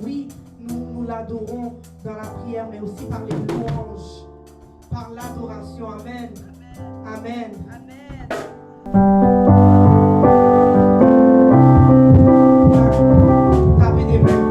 Oui, nous l'adorons dans la prière, mais aussi par les louanges, par l'adoration. Amen. Amen. Tapez des mains.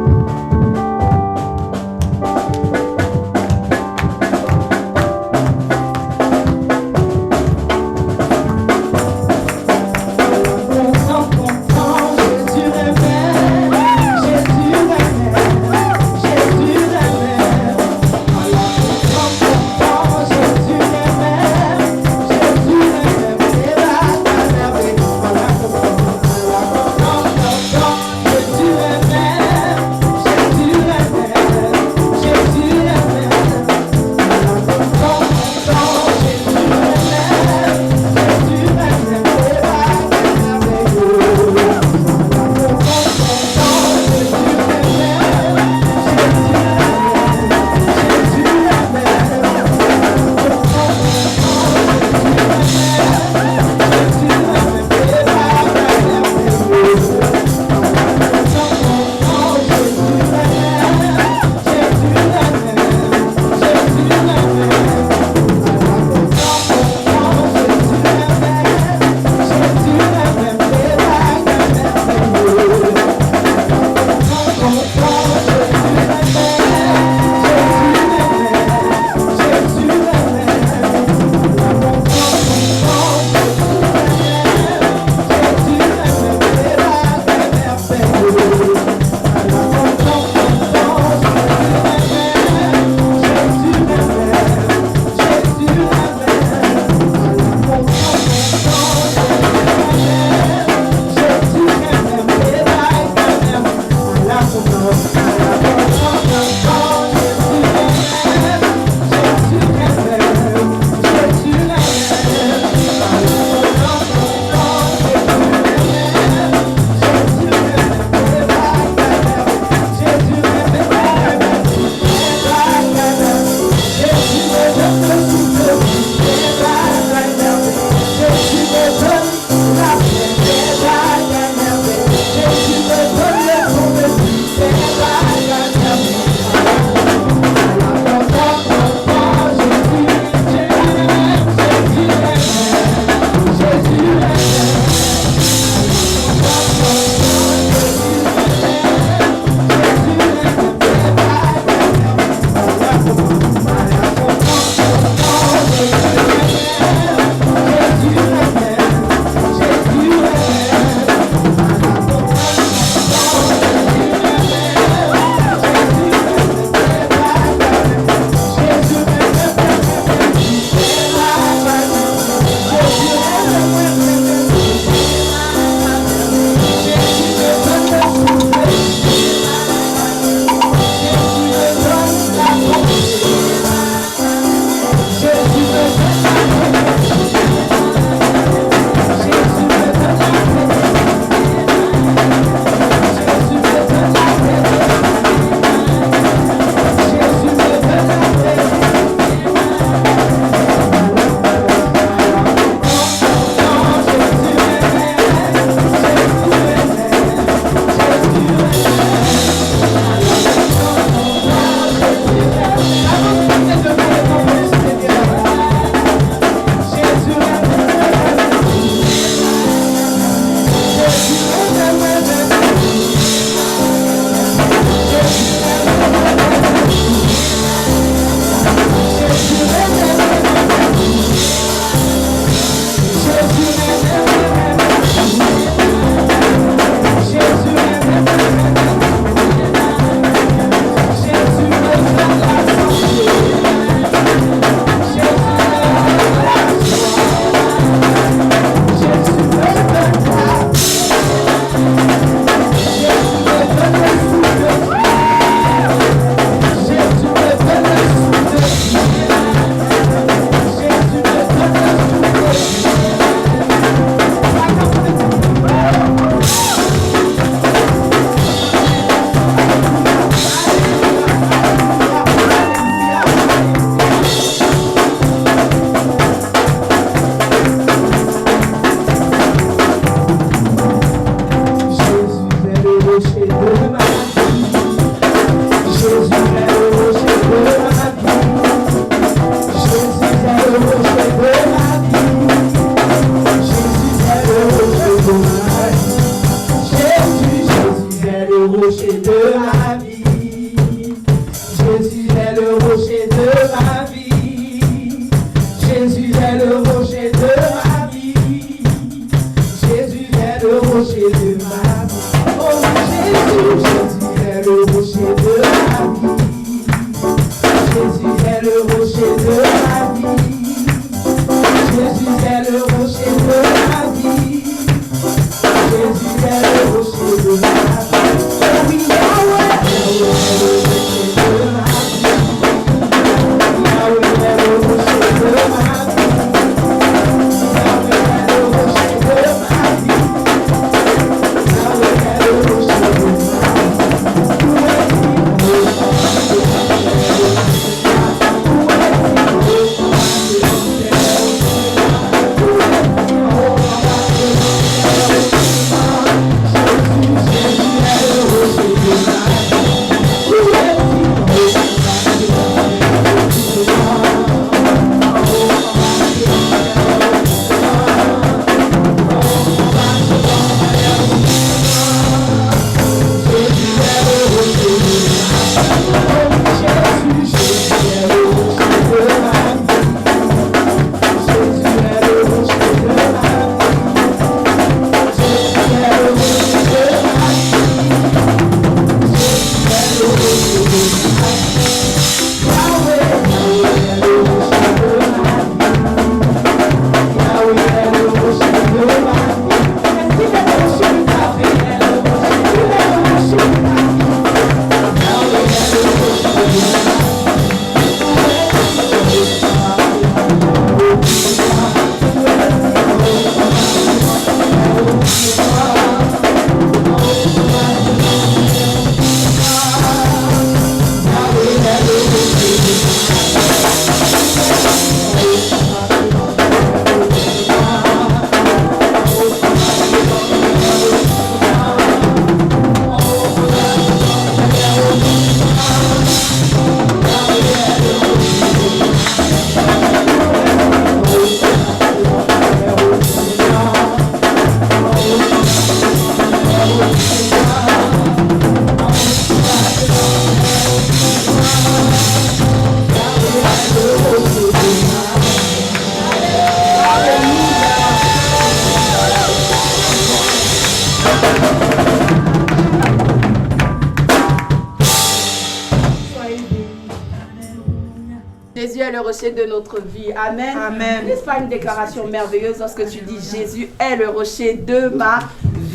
est le rocher de notre vie. Amen. Amen. N'est-ce pas une déclaration merveilleuse lorsque tu dis Jésus est le rocher de ma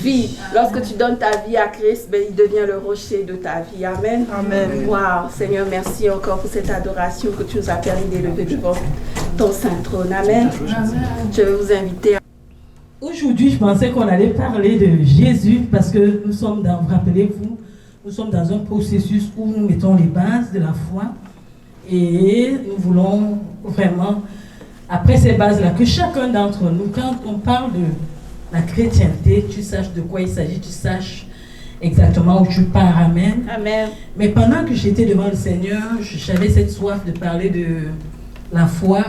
vie. Lorsque tu donnes ta vie à Christ, ben, il devient le rocher de ta vie. Amen. Amen. Wow, Seigneur, merci encore pour cette adoration que tu nous as permis d'élever devant ton saint trône. Amen. Je vais vous inviter à... Aujourd'hui, je pensais qu'on allait parler de Jésus parce que nous sommes dans, rappelez-vous, nous sommes dans un processus où nous mettons les bases de la foi et nous voulons vraiment, après ces bases-là, que chacun d'entre nous, quand on parle de la chrétienté, tu saches de quoi il s'agit, tu saches exactement où tu pars. Amen. Amen. Mais pendant que j'étais devant le Seigneur, j'avais cette soif de parler de la foi.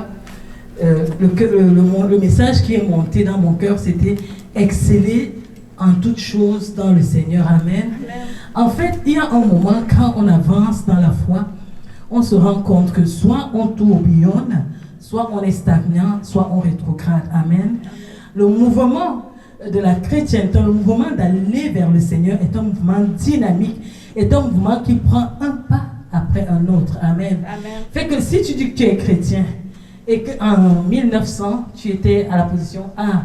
Le message qui est monté dans mon cœur, c'était exceller en toutes choses dans le Seigneur. Amen. Amen. En fait, il y a un moment quand on avance dans la foi, on se rend compte que soit on tourbillonne, soit on est stagnant, soit on rétrograde. Amen. Le mouvement de la chrétienté, le mouvement d'aller vers le Seigneur est un mouvement dynamique, est un mouvement qui prend un pas après un autre. Amen. Amen. Fait que si tu dis que tu es chrétien et qu'en 1900, tu étais à la position A,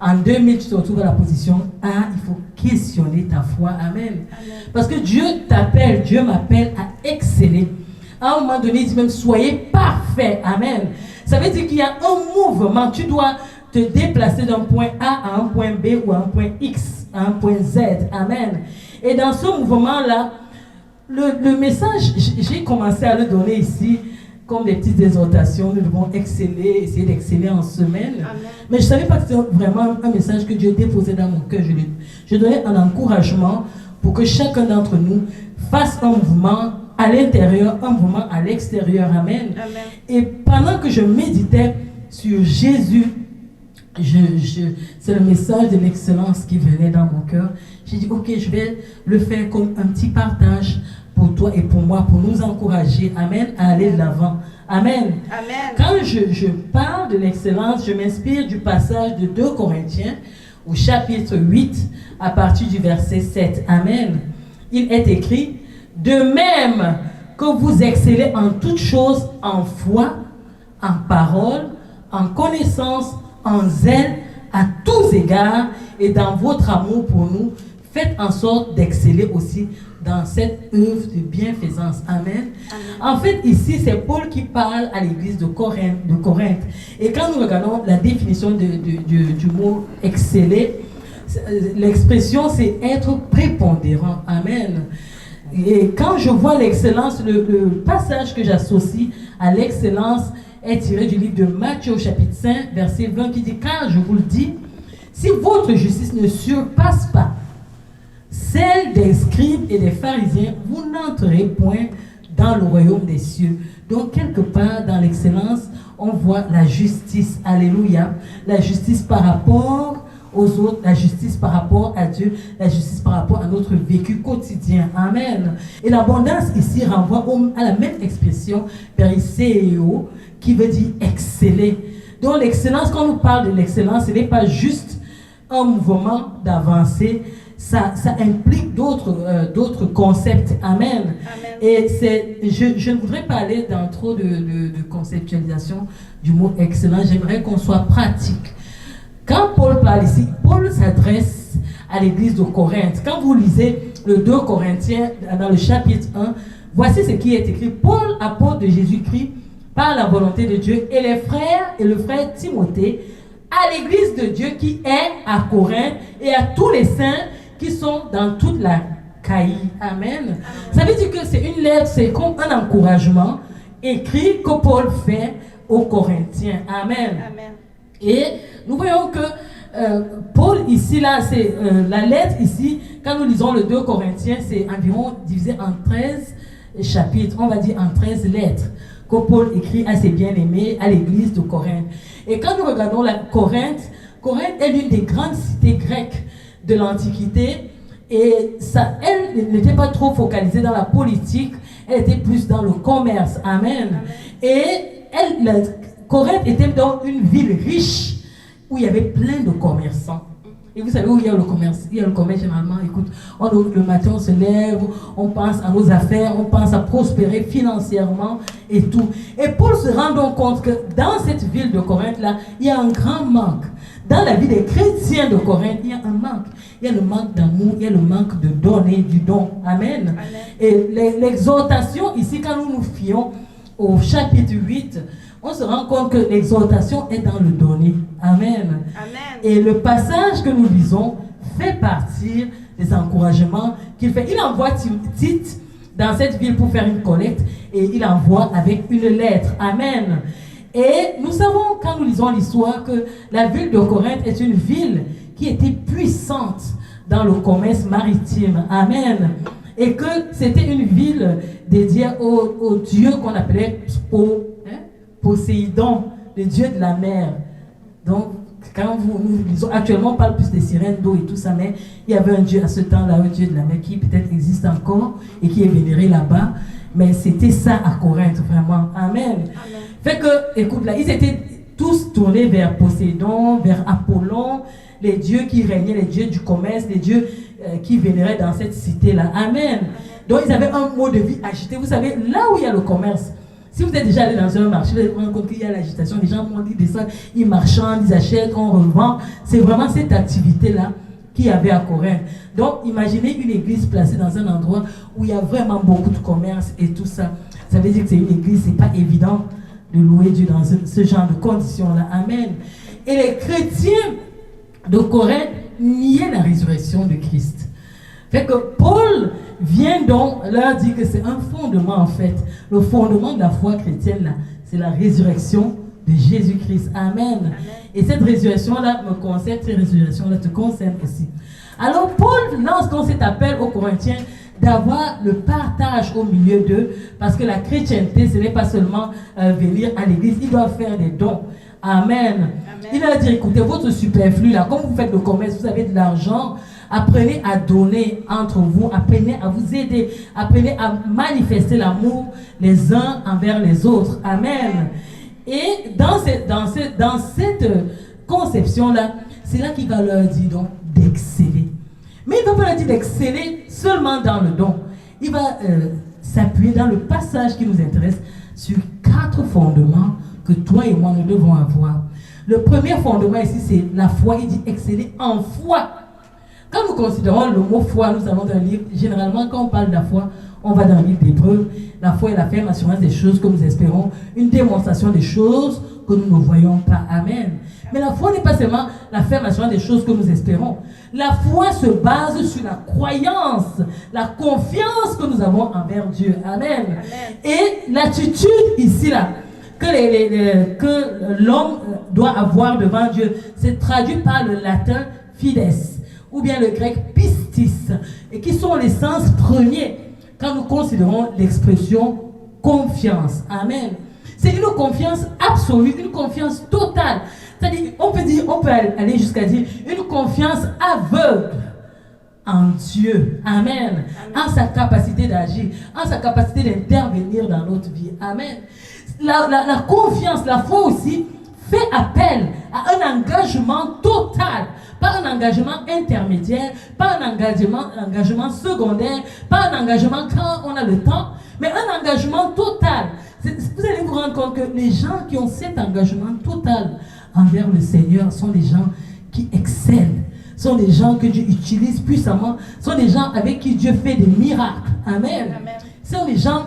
en 2000, tu te retrouves à la position A, il faut questionner ta foi. Amen. Amen. Parce que Dieu t'appelle, Dieu m'appelle à exceller. À un moment donné, il dit même, soyez parfaits. Amen. Ça veut dire qu'il y a un mouvement. Tu dois te déplacer d'un point A à un point B ou à un point X, à un point Z. Amen. Et dans ce mouvement-là, le message, j'ai commencé à le donner ici comme des petites exhortations. Nous devons exceller, essayer d'exceller en semaine. Amen. Mais je ne savais pas que c'était vraiment un message que Dieu déposait dans mon cœur. Je donnais un encouragement pour que chacun d'entre nous fasse un mouvement à l'intérieur, un mouvement à l'extérieur. Amen. Amen. Et pendant que je méditais sur Jésus, c'est le message de l'excellence qui venait dans mon cœur. J'ai dit, ok, je vais le faire comme un petit partage pour toi et pour moi, pour nous encourager, amen, à aller de l'avant. Amen. Amen. Quand je parle de l'excellence, je m'inspire du passage de 2 Corinthiens au chapitre 8 à partir du verset 7. Amen. Il est écrit, de même que vous excellez en toutes choses, en foi, en parole, en connaissance, en zèle, à tous égards, et dans votre amour pour nous, faites en sorte d'exceller aussi dans cette œuvre de bienfaisance. Amen. Amen. En fait, ici, c'est Paul qui parle à l'église de Corinthe. Et quand nous regardons la définition du mot exceller, l'expression c'est être prépondérant. Amen. Et quand je vois l'excellence, le passage que j'associe à l'excellence est tiré du livre de Matthieu au chapitre 5, verset 20, qui dit, car je vous le dis, si votre justice ne surpasse pas celle des scribes et des pharisiens, vous n'entrerez point dans le royaume des cieux. Donc, quelque part, dans l'excellence, on voit la justice. Alléluia. La justice par rapport aux autres, la justice par rapport à Dieu, la justice par rapport à notre vécu quotidien. Amen. Et l'abondance ici renvoie à la même expression, periseo, qui veut dire exceller. Donc, l'excellence, quand on nous parle de l'excellence, ce n'est pas juste un mouvement d'avancée, ça implique d'autres concepts. Amen. Amen. Et je ne voudrais pas aller dans trop de conceptualisation du mot excellent. J'aimerais qu'on soit pratique. Quand Paul parle ici, Paul s'adresse à l'église de Corinthe. Quand vous lisez le 2 Corinthiens dans le chapitre 1, voici ce qui est écrit. Paul, apôtre de Jésus-Christ, par la volonté de Dieu, et les frères et le frère Timothée, à l'église de Dieu qui est à Corinthe, et à tous les saints qui sont dans toute la Caïe. Amen. Ça veut dire que c'est une lettre, c'est comme un encouragement écrit que Paul fait aux Corinthiens. Amen. Amen. Et nous voyons que Paul ici, là, c'est la lettre ici, quand nous lisons le 2 Corinthiens, c'est environ divisé en 13 chapitres, on va dire en 13 lettres, que Paul écrit à ses bien-aimés, à l'église de Corinthe. Et quand nous regardons la Corinthe est l'une des grandes cités grecques de l'Antiquité, et ça, elle n'était pas trop focalisée dans la politique, elle était plus dans le commerce. Amen. Et Corinthe était dans une ville riche où il y avait plein de commerçants. Et vous savez où il y a le commerce? Il y a le commerce généralement. Écoute, le matin on se lève, on pense à nos affaires, on pense à prospérer financièrement et tout. Et Paul se rend donc compte que dans cette ville de Corinthe là, il y a un grand manque. Dans la vie des chrétiens de Corinthe, il y a un manque. Il y a le manque d'amour, il y a le manque de donner du don. Amen. Amen. Et l'exhortation ici, quand nous nous fions au chapitre 8, on se rend compte que l'exhortation est dans le donner. Amen. Amen. Et le passage que nous lisons fait partie des encouragements qu'il fait. Il envoie Tite dans cette ville pour faire une collecte et il envoie avec une lettre. Amen. Et nous savons, quand nous lisons l'histoire, que la ville de Corinthe est une ville qui était puissante dans le commerce maritime. Amen. Et que c'était une ville dédiée au dieu qu'on appelait Poséidon, le dieu de la mer. Donc, quand nous lisons, actuellement on parle plus des sirènes d'eau et tout ça, mais il y avait un dieu à ce temps-là, un dieu de la mer qui peut-être existe encore et qui est vénéré là-bas. Mais c'était ça à Corinthe, vraiment. Amen. Amen. Fait que, écoute là, ils étaient tous tournés vers Poséidon, vers Apollon, les dieux qui régnaient, les dieux du commerce, les dieux qui vénéraient dans cette cité-là. Amen. Amen. Donc ils avaient un mode de vie agité. Vous savez, là où il y a le commerce, si vous êtes déjà allé dans un marché, vous allez prendre compte qu'il y a l'agitation, les gens montent, ils descendent, ils marchandent, ils achètent, on revend. C'est vraiment cette activité-là qu'il y avait à Corinthe. Donc imaginez une église placée dans un endroit où il y a vraiment beaucoup de commerce et tout ça. Ça veut dire que c'est une église, c'est pas évident de louer Dieu dans ce genre de conditions-là. Amen. Et les chrétiens de Corinthe niaient la résurrection de Christ. Fait que Paul vient donc leur dire que c'est un fondement en fait. Le fondement de la foi chrétienne là, c'est la résurrection de Jésus-Christ. Amen. Amen. Et cette résurrection-là me concerne, cette résurrection-là te concerne aussi. Alors Paul lance donc cet appel aux Corinthiens d'avoir le partage au milieu d'eux, parce que la chrétienté, ce n'est pas seulement venir à l'église, ils doivent faire des dons. Amen. Amen. Il va dire, écoutez, votre superflu là, comme vous faites le commerce, vous avez de l'argent, apprenez à donner entre vous, apprenez à vous aider, apprenez à manifester l'amour les uns envers les autres. Amen. Et dans cette conception-là, c'est là qu'il va leur dire donc d'exceller. Mais il ne va pas leur dire d'exceller seulement dans le don. Il va s'appuyer dans le passage qui nous intéresse sur 4 fondements que toi et moi nous devons avoir. Le premier fondement ici, c'est la foi. Il dit exceller en foi. Quand nous considérons le mot foi, nous allons dans le livre, généralement quand on parle de la foi, on va dans le livre d'Hébreux. La foi est la ferme assurance des choses que nous espérons, une démonstration des choses que nous ne voyons pas. Amen. Mais la foi n'est pas seulement la ferme assurance des choses que nous espérons. La foi se base sur la croyance, la confiance que nous avons envers Dieu. Amen. Amen. Et l'attitude ici là, que l'homme doit avoir devant Dieu, c'est traduit par le latin fides ou bien le grec pistis, et qui sont les sens premiers quand nous considérons l'expression confiance. Amen. C'est une confiance absolue, une confiance totale. C'est-à-dire, on peut aller jusqu'à dire une confiance aveugle en Dieu. Amen. Amen. En sa capacité d'agir, en sa capacité d'intervenir dans notre vie. Amen. La confiance, la foi aussi, fait appel à un engagement total. Pas un engagement intermédiaire, pas un engagement secondaire, pas un engagement quand on a le temps, mais un engagement total. Vous allez vous rendre compte que les gens qui ont cet engagement total envers le Seigneur sont des gens qui excellent, sont des gens que Dieu utilise puissamment, sont des gens avec qui Dieu fait des miracles. Amen. Amen. Sont des gens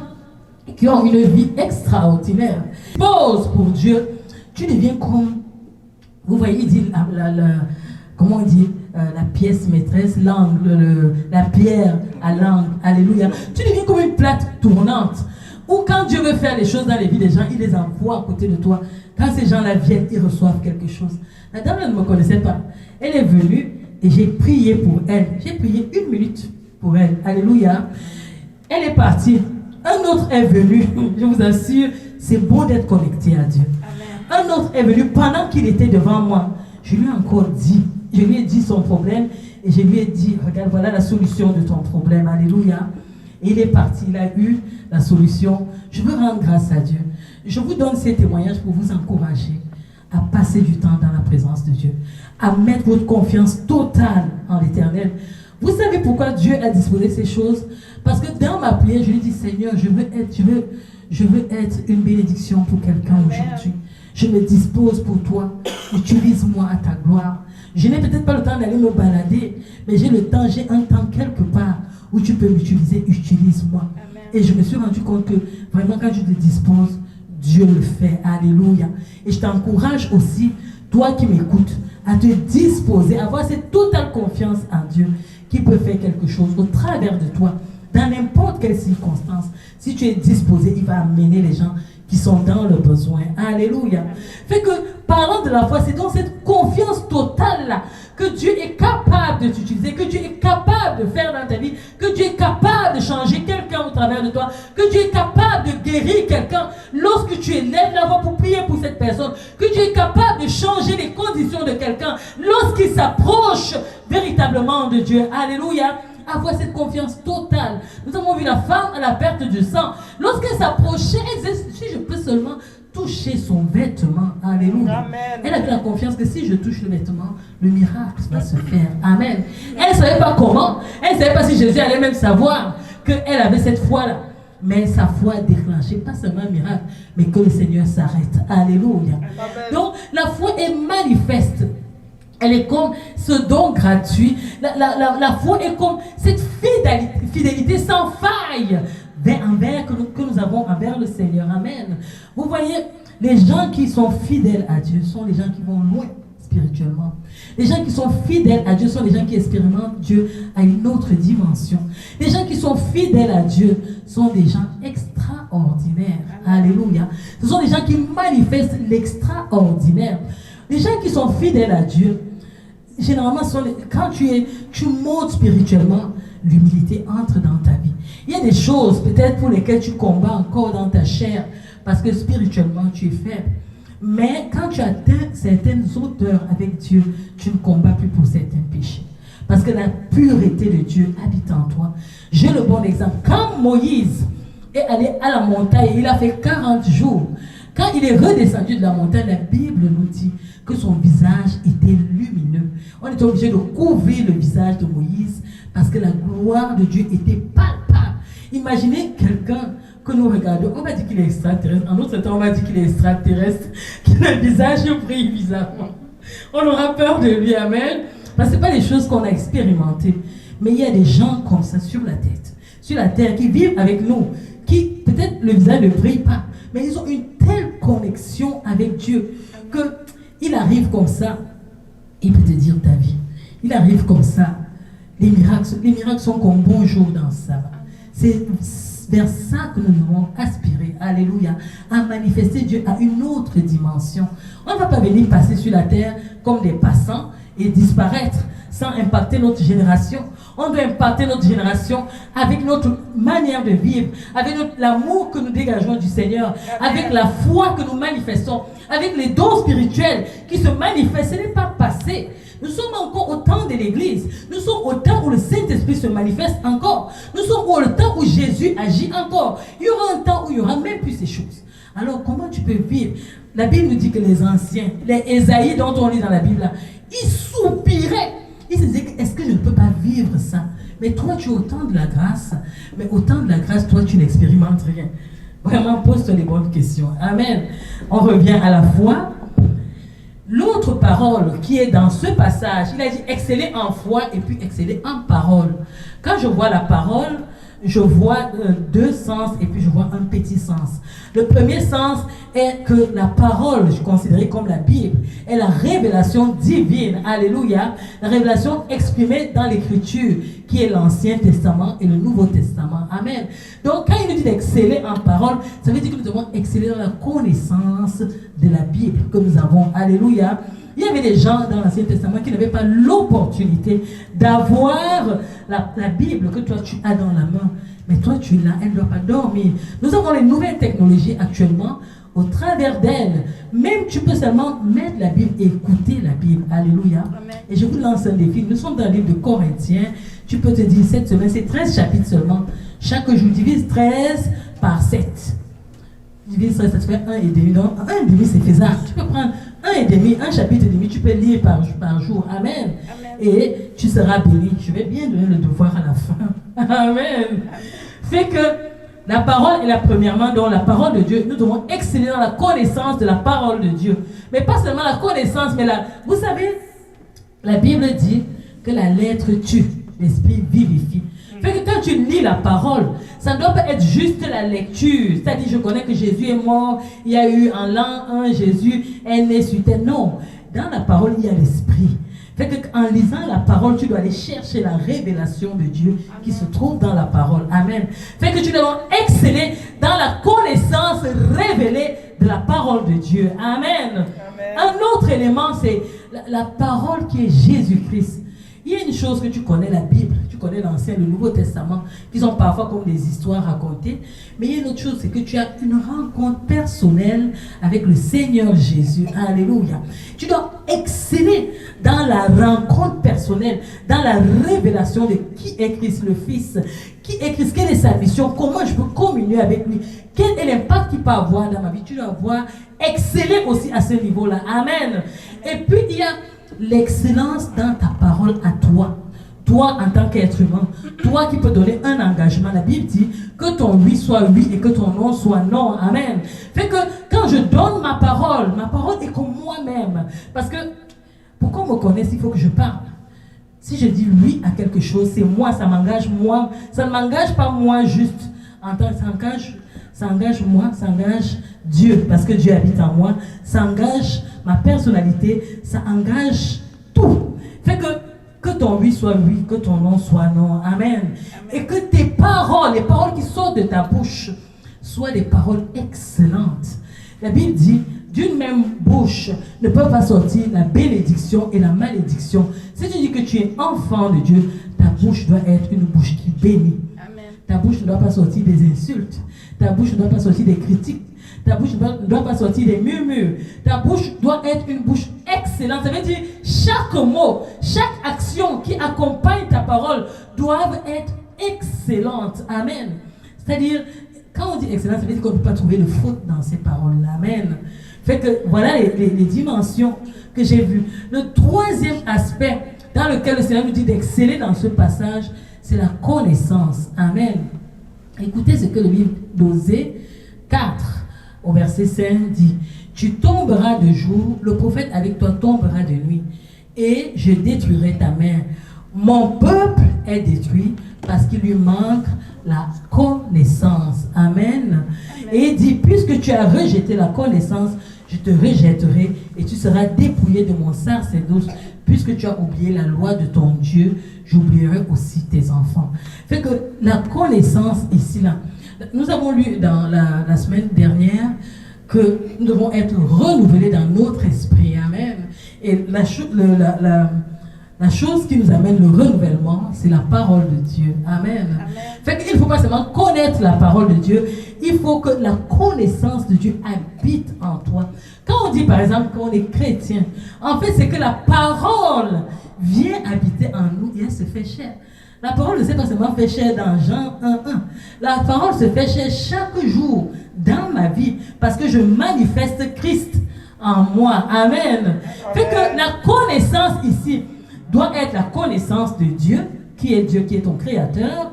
qui ont une vie extraordinaire. Pose pour Dieu, tu deviens comme, vous voyez, il dit comment on dit, la pièce maîtresse, l'angle, la pierre à l'angle. Alléluia. Tu deviens comme une plate tournante. Ou quand Dieu veut faire les choses dans les vies des gens, il les envoie à côté de toi. Quand ces gens-là viennent, ils reçoivent quelque chose. La dame, elle ne me connaissait pas. Elle est venue et j'ai prié pour elle. J'ai prié 1 minute pour elle. Alléluia. Elle est partie. Un autre est venu. Je vous assure, c'est beau d'être connecté à Dieu. Amen. Un autre est venu pendant qu'il était devant moi. Je lui ai encore dit. Je lui ai dit son problème et je lui ai dit, regarde, voilà la solution de ton problème. Alléluia. Et il est parti, il a eu la solution. Je veux rendre grâce à Dieu. Je vous donne ces témoignages pour vous encourager à passer du temps dans la présence de Dieu, à mettre votre confiance totale en l'Éternel. Vous savez pourquoi Dieu a disposé ces choses? Parce que dans ma prière, je lui dis, Seigneur, je veux être une bénédiction pour quelqu'un aujourd'hui. Je me dispose pour toi. Utilise-moi à ta gloire. Je n'ai peut-être pas le temps d'aller me balader, mais j'ai un temps quelque part où tu peux m'utiliser. Utilise-moi. Et je me suis rendu compte que vraiment quand je te dispose, Dieu le fait. Alléluia. Et je t'encourage aussi, toi qui m'écoutes, à te disposer, à avoir cette totale confiance en Dieu qui peut faire quelque chose au travers de toi, dans n'importe quelle circonstance. Si tu es disposé, il va amener les gens qui sont dans le besoin. Alléluia. Fait que, parlant de la foi, c'est dans cette confiance totale-là que Dieu est capable de t'utiliser, que Dieu est capable de faire dans ta vie, que Dieu est capable de changer quelqu'un au travers de toi, que Dieu est capable de guérir quelqu'un lorsque tu élèves la voix pour prier pour cette personne, que Dieu est capable de changer les conditions de quelqu'un lorsqu'il s'approche véritablement de Dieu. Alléluia. Avoir cette confiance totale. Nous avons vu la femme à la perte du sang. Lorsqu'elle s'approchait, elle disait, si je peux seulement toucher son vêtement. Alléluia. Amen. Elle avait la confiance que si je touche le vêtement, le miracle va se faire. Amen. Elle ne savait pas comment. Elle ne savait pas si Jésus allait même savoir qu'elle avait cette foi-là. Mais sa foi a déclenché, pas seulement un miracle, mais que le Seigneur s'arrête. Alléluia. Amen. Donc, la foi est manifeste. Elle est comme ce don gratuit. La foi est comme cette fidélité sans faille que nous avons envers le Seigneur. Amen. Vous voyez, les gens qui sont fidèles à Dieu sont les gens qui vont loin spirituellement. Les gens qui sont fidèles à Dieu sont les gens qui expérimentent Dieu à une autre dimension. Les gens qui sont fidèles à Dieu sont des gens extraordinaires. Alléluia. Ce sont des gens qui manifestent l'extraordinaire. Les gens qui sont fidèles à Dieu, généralement, quand tu montes spirituellement, l'humilité entre dans ta vie. Il y a des choses peut-être pour lesquelles tu combats encore dans ta chair, parce que spirituellement, tu es faible. Mais quand tu atteins certaines hauteurs avec Dieu, tu ne combats plus pour certains péchés. Parce que la pureté de Dieu habite en toi. J'ai le bon exemple. Quand Moïse est allé à la montagne, il a fait 40 jours. Quand il est redescendu de la montagne, la Bible nous dit que son visage était lumineux. On était obligé de couvrir le visage de Moïse parce que la gloire de Dieu était palpable. Imaginez quelqu'un que nous regardons, on va dire qu'il est extraterrestre, en autre temps on va dire qu'il est extraterrestre, que le visage brille bizarrement. On aura peur de lui, amen. Parce que ce n'est pas des choses qu'on a expérimentées. Mais il y a des gens comme ça sur la terre, qui vivent avec nous, qui peut-être le visage ne brille pas, mais ils ont une telle connexion avec Dieu qu'il arrive comme ça, il peut te dire ta vie. Il arrive comme ça. Les miracles sont comme bonjour dans ça. C'est vers ça que nous devons aspirer, alléluia, à manifester Dieu à une autre dimension. On ne va pas venir passer sur la terre comme des passants et disparaître sans impacter notre génération. On doit impacter notre génération avec notre manière de vivre, avec l'amour que nous dégageons du Seigneur, avec la foi que nous manifestons, avec les dons spirituels qui se manifestent. Ce n'est pas passé. Nous sommes encore au temps de l'Église. Nous sommes au temps où le Saint-Esprit se manifeste encore. Nous sommes au temps où Jésus agit encore. Il y aura un temps où il n'y aura même plus ces choses. Alors comment tu peux vivre? La Bible nous dit que les anciens, les Ésaïe dont on lit dans la Bible, là, ils soupiraient. Ils se disaient, est-ce que je ne peux pas vivre ça? Mais toi, tu as autant de la grâce. Mais autant de la grâce, toi, tu n'expérimentes rien. Vraiment, pose-toi les bonnes questions. Amen. On revient à la foi. L'autre parole qui est dans ce passage, il a dit exceller en foi et puis exceller en parole. Quand je vois la parole, je vois deux sens et puis je vois un petit sens. Le premier sens est que la parole, je considère comme la Bible, est la révélation divine. Alléluia. La révélation exprimée dans l'Écriture, qui est l'Ancien Testament et le Nouveau Testament. Amen. Donc, quand il nous dit d'exceller en parole, ça veut dire que nous devons exceller dans la connaissance de la Bible que nous avons. Alléluia. Il y avait des gens dans l'Ancien Testament qui n'avaient pas l'opportunité d'avoir la Bible que toi tu as dans la main. Mais toi tu l'as, elle ne doit pas dormir. Nous avons les nouvelles technologies actuellement. Au travers d'elles, même tu peux seulement mettre la Bible et écouter la Bible. Alléluia. Amen. Et je vous lance un défi. Nous sommes dans le livre de Corinthiens. Tu peux te dire cette semaine, c'est 13 chapitres seulement. Chaque jour, divise 13 par 7. divise ça te fait 1,5. Donc 1,5 c'est faisable. Tu peux prendre 1,5, un chapitre et demi, tu peux lire par jour. Amen. Et tu seras béni. Je vais bien donner le devoir à la fin. Amen. Fait que la parole est la premièrement, donc la parole de Dieu, nous devons exceller dans la connaissance de la parole de Dieu. Mais pas seulement la connaissance, mais vous savez, la Bible dit que la lettre tue, l'esprit vivifie. Fait que quand tu lis la parole, ça ne doit pas être juste la lecture. C'est-à-dire, je connais que Jésus est mort, il y a eu en l'an 1, Jésus est né sur terre. Non, dans la parole, il y a l'esprit. Fait qu'en lisant la parole, tu dois aller chercher la révélation de Dieu qui se trouve dans la parole. Amen. Fait que tu dois exceller dans la connaissance révélée de la parole de Dieu. Amen. Un autre élément, c'est la parole qui est Jésus-Christ. Il y a une chose que tu connais, la Bible, tu connais l'Ancien, le Nouveau Testament, qui sont parfois comme des histoires racontées. Mais il y a une autre chose, c'est que tu as une rencontre personnelle avec le Seigneur Jésus. Alléluia. Tu dois exceller dans la rencontre personnelle, dans la révélation de qui est Christ le Fils, qui est Christ, quelle est sa mission, comment je peux communier avec lui, quel est l'impact qu'il peut avoir dans ma vie. Tu dois avoir exceller aussi à ce niveau-là. Amen. Et puis il y a l'excellence dans ta parole à toi. Toi en tant qu'être humain, toi qui peux donner un engagement. La Bible dit que ton oui soit oui et que ton non soit non. Amen. Fait que quand je donne ma parole est comme moi-même. Parce que pour qu'on me connaisse, il faut que je parle. Si je dis oui à quelque chose, c'est moi, ça m'engage moi. Ça ne m'engage pas moi juste en tant que ça engage moi, ça engage Dieu, parce que Dieu habite en moi, ça engage ma personnalité, ça engage tout. Fait que ton oui soit oui, que ton non soit non. Amen. Et que tes paroles, les paroles qui sortent de ta bouche, soient des paroles excellentes. La Bible dit, d'une même bouche ne peut pas sortir la bénédiction et la malédiction. Si tu dis que tu es enfant de Dieu, ta bouche doit être une bouche qui bénit. Ta bouche ne doit pas sortir des insultes. Ta bouche ne doit pas sortir des critiques. Ta bouche ne doit pas sortir des murmures. Ta bouche doit être une bouche excellente. Ça veut dire chaque mot, chaque action qui accompagne ta parole doivent être excellentes. Amen. C'est-à-dire, quand on dit excellente, ça veut dire qu'on ne peut pas trouver de faute dans ces paroles-là. Amen. Fait que voilà les dimensions que j'ai vues. Le troisième aspect dans lequel le Seigneur nous dit d'exceller dans ce passage, c'est la connaissance. Amen. Écoutez ce que le livre d'Osée 4, au verset 5 dit. Tu tomberas de jour, le prophète avec toi tombera de nuit, et je détruirai ta mère. Mon peuple est détruit parce qu'il lui manque la connaissance. Amen. Et il dit, puisque tu as rejeté la connaissance, je te rejetterai et tu seras dépouillé de mon sacerdoce. Puisque tu as oublié la loi de ton Dieu, j'oublierai aussi tes enfants. Fait que la connaissance ici, là, nous avons lu dans la semaine dernière que nous devons être renouvelés dans notre esprit. Amen. Et la chose qui nous amène le renouvellement, c'est la parole de Dieu. Amen. Fait qu'il ne faut pas seulement connaître la parole de Dieu, il faut que la connaissance de Dieu habite en toi. Quand on dit par exemple qu'on est chrétien, en fait c'est que la parole vient habiter en nous et elle se fait chair. La parole ne s'est pas seulement fait chair dans Jean 1:1. La parole se fait chair chaque jour dans ma vie parce que je manifeste Christ en moi. Amen. Fait que la connaissance ici doit être la connaissance de Dieu, qui est ton créateur.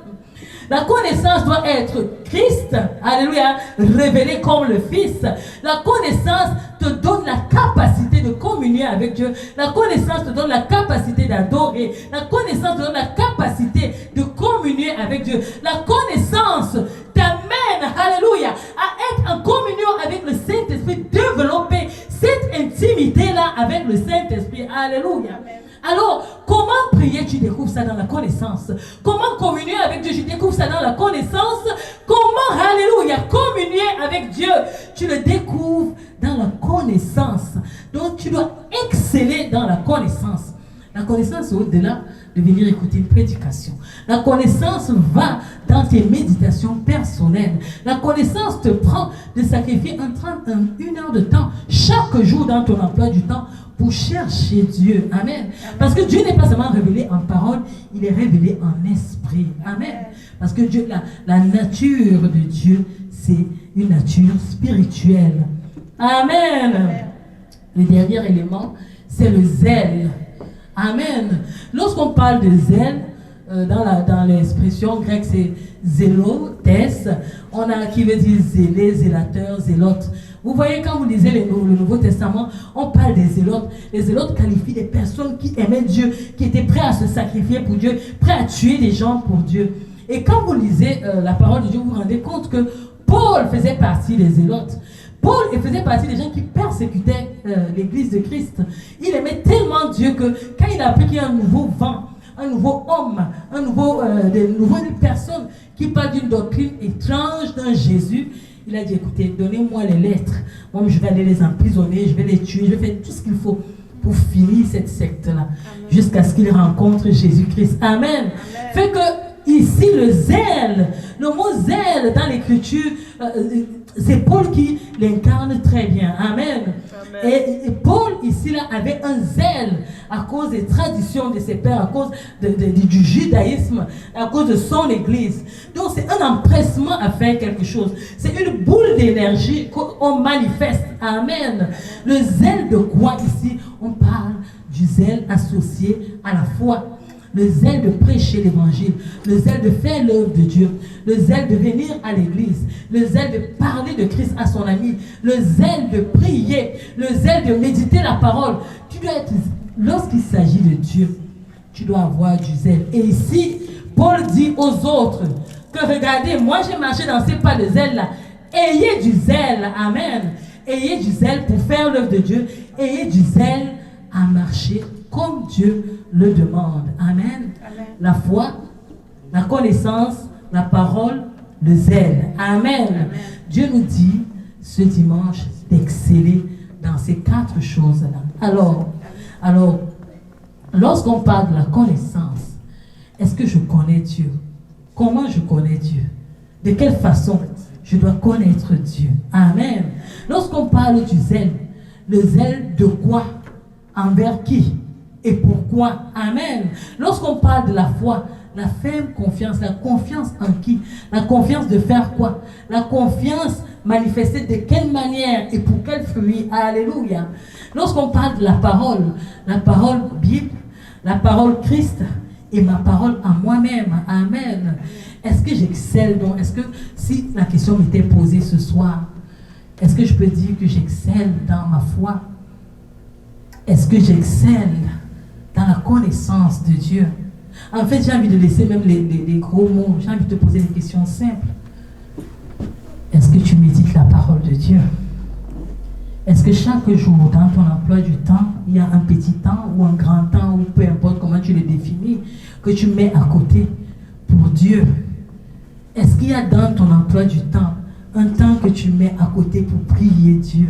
La connaissance doit être Christ, alléluia, révélé comme le Fils. La connaissance te donne la capacité de communier avec Dieu. La connaissance te donne la capacité d'adorer. La connaissance te donne la capacité de communier avec Dieu. La connaissance t'amène, alléluia, à être en communion avec le Saint-Esprit, développer cette intimité-là avec le Saint-Esprit. Alléluia. Amen. Alors, comment prier? Tu découvres ça dans la connaissance. Comment communier avec Dieu? Tu découvres ça dans la connaissance. Comment, alléluia, communier avec Dieu? Tu le découvres dans la connaissance. Donc, tu dois exceller dans la connaissance. La connaissance, au-delà de venir écouter une prédication. La connaissance va dans tes méditations personnelles. La connaissance te prend de sacrifier une heure de temps chaque jour dans ton emploi du temps pour chercher Dieu. Amen. Parce que Dieu n'est pas seulement révélé en parole, il est révélé en esprit. Amen. Parce que Dieu, la nature de Dieu, c'est une nature spirituelle. Amen. Le dernier élément, c'est le zèle. Amen. Lorsqu'on parle de zèle, dans l'expression grecque, c'est zélotes, on a qui veut dire zélé, zélateur, zélote. Vous voyez, quand vous lisez le Nouveau Testament, on parle des zélotes. Les zélotes qualifient des personnes qui aimaient Dieu, qui étaient prêts à se sacrifier pour Dieu, prêts à tuer des gens pour Dieu. Et quand vous lisez la parole de Dieu, vous vous rendez compte que Paul faisait partie des zélotes. Paul faisait partie des gens qui persécutaient l'église de Christ. Il aimait tellement Dieu que quand il a appris qu'il y a un nouveau vent, un nouveau homme, de nouvelles personnes qui parlent d'une doctrine étrange d'un Jésus, il a dit, écoutez, donnez-moi les lettres. Moi, je vais aller les emprisonner, je vais les tuer, je vais faire tout ce qu'il faut pour finir cette secte-là, jusqu'à ce qu'il rencontre Jésus-Christ. Amen. Fait que ici, le zèle, le mot zèle dans l'écriture, c'est Paul qui l'incarne très bien. Amen. Et Paul ici là avait un zèle à cause des traditions de ses pères, à cause du judaïsme, à cause de son église. Donc c'est un empressement à faire quelque chose. C'est une boule d'énergie qu'on manifeste. Amen. Le zèle de quoi ici? On parle du zèle associé à la foi. Le zèle de prêcher l'évangile, le zèle de faire l'œuvre de Dieu, le zèle de venir à l'église, le zèle de parler de Christ à son ami, le zèle de prier, le zèle de méditer la parole. Tu dois être, lorsqu'il s'agit de Dieu, tu dois avoir du zèle. Et ici, Paul dit aux autres que regardez, moi j'ai marché dans ces pas de zèle là. Ayez du zèle, amen. Ayez du zèle pour faire l'œuvre de Dieu. Ayez du zèle à marcher comme Dieu le demande. Amen. Amen. La foi, la connaissance, la parole, le zèle. Amen. Amen. Dieu nous dit ce dimanche d'exceller dans ces 4 choses-là. Alors, lorsqu'on parle de la connaissance, est-ce que je connais Dieu? Comment je connais Dieu? De quelle façon je dois connaître Dieu? Amen. Lorsqu'on parle du zèle, le zèle de quoi? Envers qui? Et pourquoi? Amen. Lorsqu'on parle de la foi, la ferme confiance, la confiance en qui? La confiance de faire quoi? La confiance manifestée de quelle manière et pour quel fruit? Alléluia. Lorsqu'on parle de la parole Bible, la parole Christ et ma parole à moi-même. Amen. Est-ce que j'excelle donc? Est-ce que si la question m'était posée ce soir, est-ce que je peux dire que j'excelle dans ma foi? Est-ce que j'excelle dans la connaissance de Dieu? En fait, j'ai envie de laisser même les gros mots. J'ai envie de te poser des questions simples. Est-ce que tu médites la parole de Dieu? Est-ce que chaque jour, dans ton emploi du temps, il y a un petit temps ou un grand temps, ou peu importe comment tu le définis, que tu mets à côté pour Dieu? Est-ce qu'il y a dans ton emploi du temps un temps que tu mets à côté pour prier Dieu,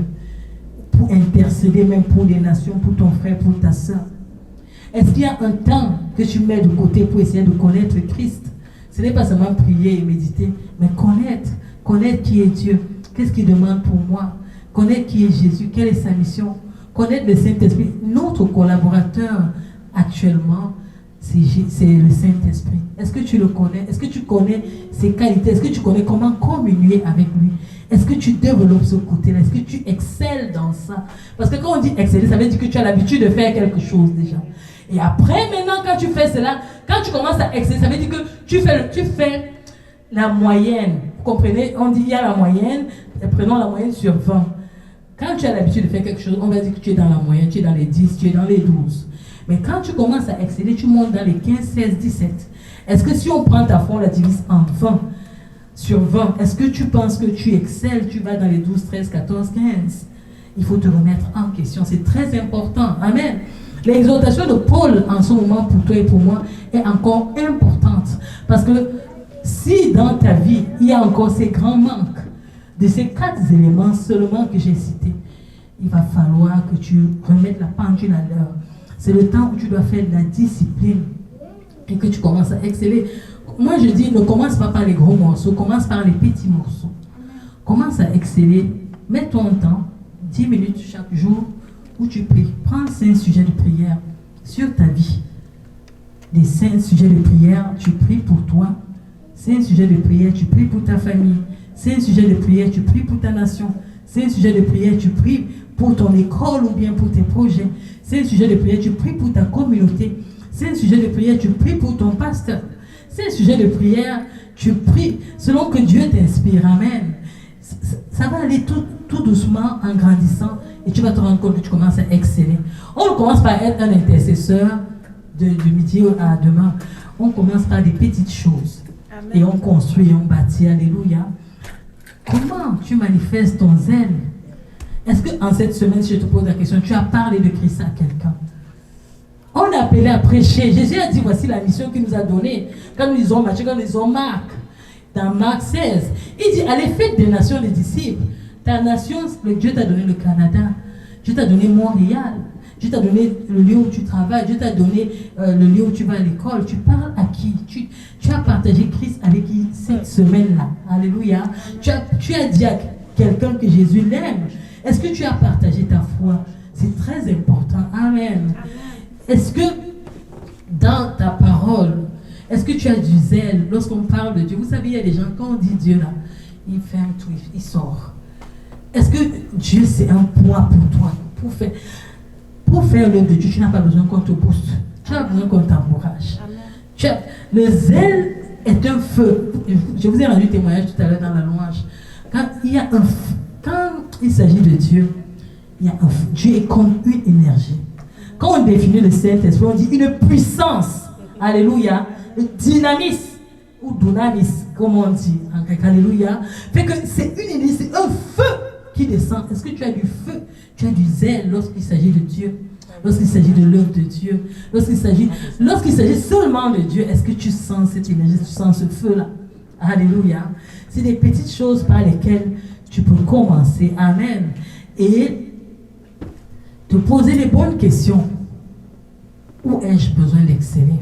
pour intercéder même pour les nations, pour ton frère, pour ta soeur? Est-ce qu'il y a un temps que tu mets de côté pour essayer de connaître Christ? Ce n'est pas seulement prier et méditer, mais connaître qui est Dieu, qu'est-ce qu'il demande pour moi, connaître qui est Jésus, quelle est sa mission, connaître le Saint-Esprit. Notre collaborateur actuellement, c'est le Saint-Esprit. Est-ce que tu le connais? Est-ce que tu connais ses qualités? Est-ce que tu connais comment communier avec lui? Est-ce que tu développes ce côté-là? Est-ce que tu excelles dans ça? Parce que quand on dit exceller, ça veut dire que tu as l'habitude de faire quelque chose déjà. Et après, maintenant, quand tu fais cela, quand tu commences à exceller, ça veut dire que tu fais la moyenne. Vous comprenez? On dit il y a la moyenne, prenons la moyenne sur 20. Quand tu as l'habitude de faire quelque chose, on va dire que tu es dans la moyenne, tu es dans les 10, tu es dans les 12. Mais quand tu commences à exceller, tu montes dans les 15, 16, 17. Est-ce que si on prend ta foi, on la divise en 20 sur 20, est-ce que tu penses que tu excelles, tu vas dans les 12, 13, 14, 15? Il faut te remettre en question, c'est très important. Amen. L'exhortation de Paul en ce moment pour toi et pour moi est encore importante. Parce que si dans ta vie, il y a encore ces grands manques de ces 4 éléments seulement que j'ai cités, il va falloir que tu remettes la pendule à l'heure. C'est le temps où tu dois faire de la discipline et que tu commences à exceller. Moi, je dis, ne commence pas par les gros morceaux, commence par les petits morceaux. Commence à exceller. Mets ton temps, 10 minutes chaque jour, où tu pries. Prends 5 sujets de prière sur ta vie. Les 5 sujets de prière, tu pries pour toi. 5 sujets de prière, tu pries pour ta famille. C'est un sujet de prière, tu pries pour ta nation. C'est un sujet de prière, tu pries pour ton école ou bien pour tes projets. C'est un sujet de prière, tu pries pour ta communauté. C'est un sujet de prière, tu pries pour ton pasteur. C'est un sujet de prière, tu pries selon que Dieu t'inspire. Amen. Ça va aller tout doucement en grandissant et tu vas te rendre compte que tu commences à exceller. On commence par être un intercesseur de midi à demain. On commence par des petites choses. Amen. Et on construit et on bâtit. Alléluia. Comment tu manifestes ton zèle? Est-ce qu'en cette semaine, si je te pose la question, tu as parlé de Christ à quelqu'un? On a appelé à prêcher. Jésus a dit, voici la mission qu'il nous a donnée. Quand nous lisons Matthieu, quand nous lisons Marc, dans Marc 16, il dit, allez, faites des nations des disciples. Ta nation, Dieu t'a donné le Canada. Dieu t'a donné Montréal. Dieu t'a donné le lieu où tu travailles. Dieu t'a donné le lieu où tu vas à l'école. Tu parles à qui? Tu as partagé Christ avec qui cette semaine-là? Alléluia. Tu as dit à quelqu'un que Jésus l'aime. Est-ce que tu as partagé ta foi? C'est très important. Amen. Est-ce que dans ta parole, est-ce que tu as du zèle lorsqu'on parle de Dieu? Vous savez, il y a des gens, quand on dit Dieu là, il ferme tout, il sort. Est-ce que Dieu c'est un poids pour toi? Pour faire l'œuvre de Dieu, tu n'as pas besoin qu'on te pousse. Tu as besoin qu'on t'encourage. Le zèle est un feu. Je vous ai rendu témoignage tout à l'heure dans la louange. Quand il s'agit de Dieu, il y a un feu. Dieu est comme une énergie. Quand on définit le Saint-Esprit, on dit une puissance. Alléluia. Le dynamisme ou dunamis, comme on dit en grec. Alléluia. Fait que c'est une énergie, c'est un feu qui descend. Est-ce que tu as du feu? Tu as du zèle lorsqu'il s'agit de Dieu, lorsqu'il s'agit de l'œuvre de Dieu, lorsqu'il s'agit seulement de Dieu. Est-ce que tu sens cette énergie, tu sens ce feu-là? Alléluia. C'est des petites choses par lesquelles tu peux commencer. Amen. Et te poser les bonnes questions. Où ai-je besoin d'exceller?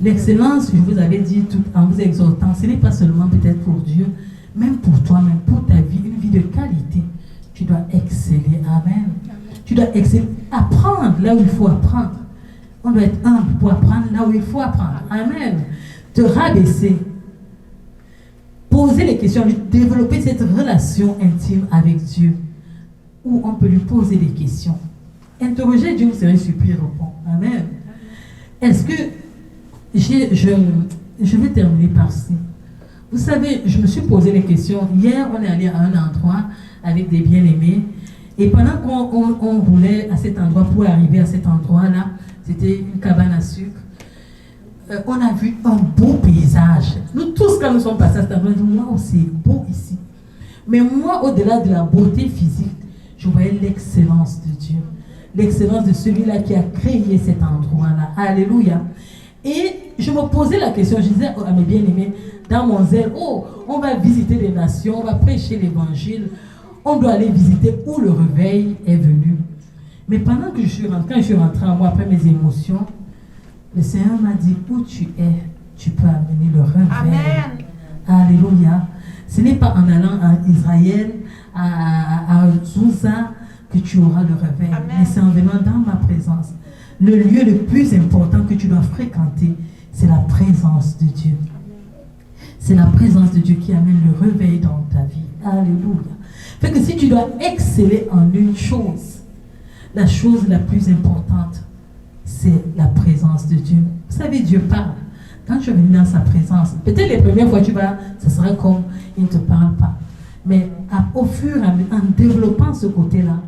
L'excellence, je vous avais dit tout en vous exhortant, ce n'est pas seulement peut-être pour Dieu, même pour toi, même pour ta vie, une vie de qualité. Tu dois exceller. Amen. Tu dois exceller. Apprendre là où il faut apprendre. On doit être humble pour apprendre là où il faut apprendre. Amen. Te rabaisser. Poser les questions, développer cette relation intime avec Dieu, où on peut lui poser des questions. Interroger Dieu, vous serez surpris, répond. Amen. Est-ce que je vais terminer par ci. Vous savez, je me suis posé les questions. Hier, on est allé à un endroit avec des bien-aimés. Et pendant qu'on roulait à cet endroit, pour arriver à cet endroit-là, c'était une cabane à sucre. On a vu un beau paysage. Nous tous, quand nous sommes passés à cet endroit, on a dit, waouh, c'est beau ici. Mais moi, au-delà de la beauté physique, je voyais l'excellence de Dieu. L'excellence de celui-là qui a créé cet endroit-là. Alléluia. Et je me posais la question, je disais à mes bien-aimés, dans mon zèle, on va visiter les nations, on va prêcher l'évangile, on doit aller visiter où le réveil est venu. Mais pendant que quand je suis rentré en moi, après mes émotions, le Seigneur m'a dit, où tu es, tu peux amener le réveil. Amen. Alléluia. Ce n'est pas en allant en Israël, à Zouza, que tu auras le réveil. Amen. Mais c'est en venant dans ma présence. Le lieu le plus important que tu dois fréquenter, c'est la présence de Dieu. C'est la présence de Dieu qui amène le réveil dans ta vie. Alléluia. Fait que si tu dois exceller en une chose, la chose la plus importante, c'est la présence de Dieu. Vous savez, Dieu parle. Quand tu es venu dans sa présence, peut-être les premières fois ça sera comme il ne te parle pas. Mais au fur et à mesure, en développant ce côté-là,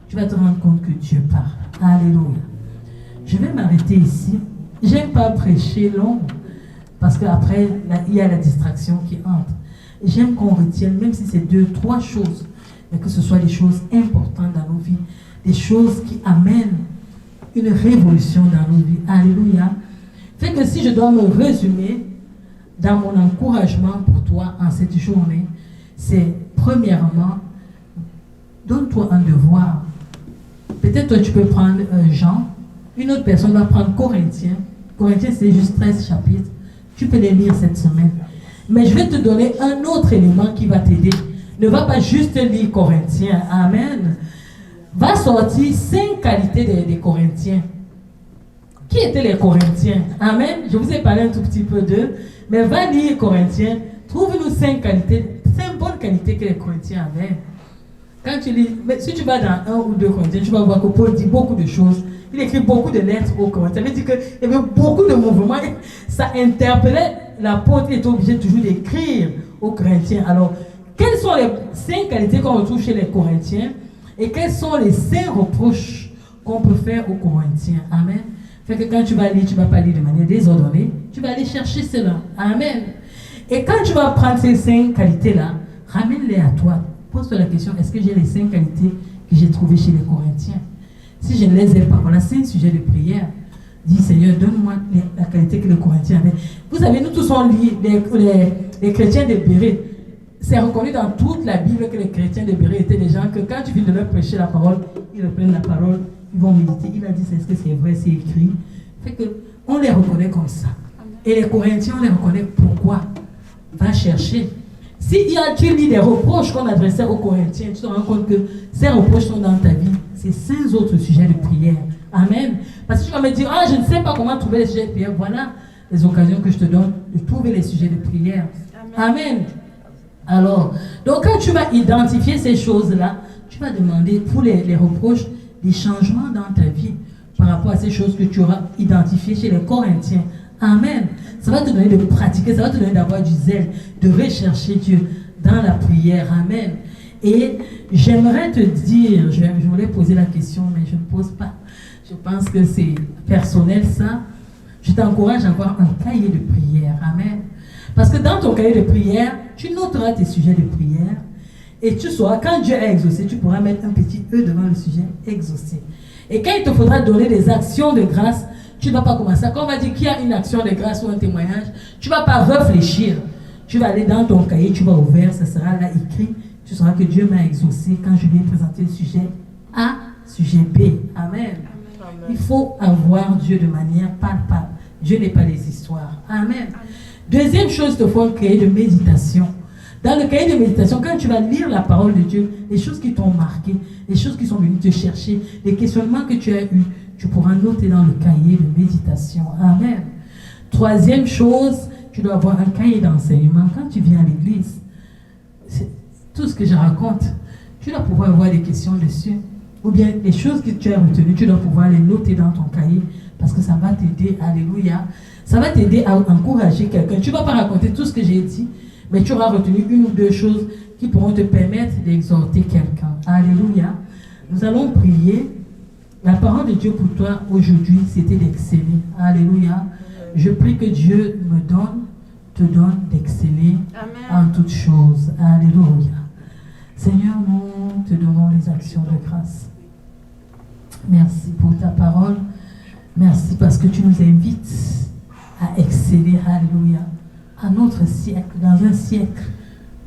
tu vas te rendre compte que Dieu parle. Alléluia. Je vais m'arrêter ici. J'aime pas prêcher long, parce qu'après, il y a la distraction qui entre. J'aime qu'on retienne, même si c'est 2-3 choses, mais que ce soit des choses importantes dans nos vies, des choses qui amènent une révolution dans nos vies. Alléluia. Fait que si je dois me résumer dans mon encouragement pour toi en cette journée, c'est premièrement, donne-toi un devoir. Peut-être toi tu peux prendre Jean, une autre personne va prendre Corinthiens. Corinthiens c'est juste 13 chapitres. Tu peux les lire cette semaine. Mais je vais te donner un autre élément qui va t'aider. Ne va pas juste lire Corinthiens. Amen. Va sortir 5 qualités des Corinthiens. Qui étaient les Corinthiens? Amen. Je vous ai parlé un tout petit peu d'eux. Mais va lire Corinthiens. Trouve-nous 5 qualités. 5 bonnes que les Corinthiens avaient. Quand tu lis, mais si tu vas dans 1 ou 2 Corinthiens, tu vas voir que Paul dit beaucoup de choses. Il écrit beaucoup de lettres aux Corinthiens. Ça veut dire qu'il y avait beaucoup de mouvements. Ça interpellait l'apôtre, il était obligé toujours d'écrire aux Corinthiens. Alors, quelles sont les 5 qualités qu'on retrouve chez les Corinthiens et quels sont les 5 reproches qu'on peut faire aux Corinthiens? Amen. Fait que quand tu vas lire, tu ne vas pas lire de manière désordonnée. Tu vas aller chercher cela. Amen. Et quand tu vas prendre ces 5 qualités-là, ramène-les à toi. Pose-toi la question, est-ce que j'ai les 5 qualités que j'ai trouvées chez les Corinthiens? Si je ne les ai pas, voilà 5 sujets de prière. Dis, Seigneur, donne-moi la qualité que les Corinthiens avaient. Vous savez, nous tous on lit les chrétiens de Béret. C'est reconnu dans toute la Bible que les chrétiens de Béret étaient des gens que quand tu viens de leur prêcher la parole, ils reprennent la parole, ils vont méditer. Il a dit, est-ce que c'est vrai, c'est écrit? Fait que on les reconnaît comme ça. Et les Corinthiens, on les reconnaît pourquoi? Va chercher. Si tu lis des reproches qu'on adressait aux Corinthiens, tu te rends compte que ces reproches sont dans ta vie. C'est 5 autres sujets de prière. Amen. Parce que tu vas me dire, je ne sais pas comment trouver les sujets de prière. Voilà les occasions que je te donne de trouver les sujets de prière. Amen. Alors, donc quand tu vas identifier ces choses-là, tu vas demander pour les reproches des changements dans ta vie par rapport à ces choses que tu auras identifiées chez les Corinthiens. Amen. Ça va te donner de pratiquer, ça va te donner d'avoir du zèle, de rechercher Dieu dans la prière. Amen. Et j'aimerais te dire, je voulais poser la question, mais je ne pose pas. Je pense que c'est personnel ça. Je t'encourage à avoir un cahier de prière. Amen. Parce que dans ton cahier de prière, tu noteras tes sujets de prière. Et tu sauras, quand Dieu a exaucé, tu pourras mettre un petit E devant le sujet exaucé. Et quand il te faudra donner des actions de grâce, tu ne vas pas commencer. Quand on va dire qu'il y a une action de grâce ou un témoignage, tu ne vas pas réfléchir. Tu vas aller dans ton cahier, tu vas ouvrir, ça sera là écrit. Tu sauras que Dieu m'a exaucé quand je lui ai présenté le sujet A, sujet B. Amen. Il faut avoir Dieu de manière palpable. Dieu n'est pas les histoires. Amen. Deuxième chose, il te faut un cahier de méditation. Dans le cahier de méditation, quand tu vas lire la parole de Dieu, les choses qui t'ont marqué, les choses qui sont venues te chercher, les questionnements que tu as eus, tu pourras noter dans le cahier de méditation. Amen. Troisième chose, tu dois avoir un cahier d'enseignement. Quand tu viens à l'église, tout ce que je raconte, tu dois pouvoir avoir des questions dessus. Ou bien les choses que tu as retenues, tu dois pouvoir les noter dans ton cahier parce que ça va t'aider. Alléluia. Ça va t'aider à encourager quelqu'un. Tu ne vas pas raconter tout ce que j'ai dit, mais tu auras retenu 1 ou 2 choses qui pourront te permettre d'exhorter quelqu'un. Alléluia. Nous allons prier. La parole de Dieu pour toi aujourd'hui, c'était d'exceller. Alléluia. Je prie que Dieu te donne d'exceller en toutes choses. Alléluia. Seigneur, nous te donnons les actions de grâce. Merci pour ta parole. Merci parce que tu nous invites à exceller. Alléluia. À notre siècle, dans un siècle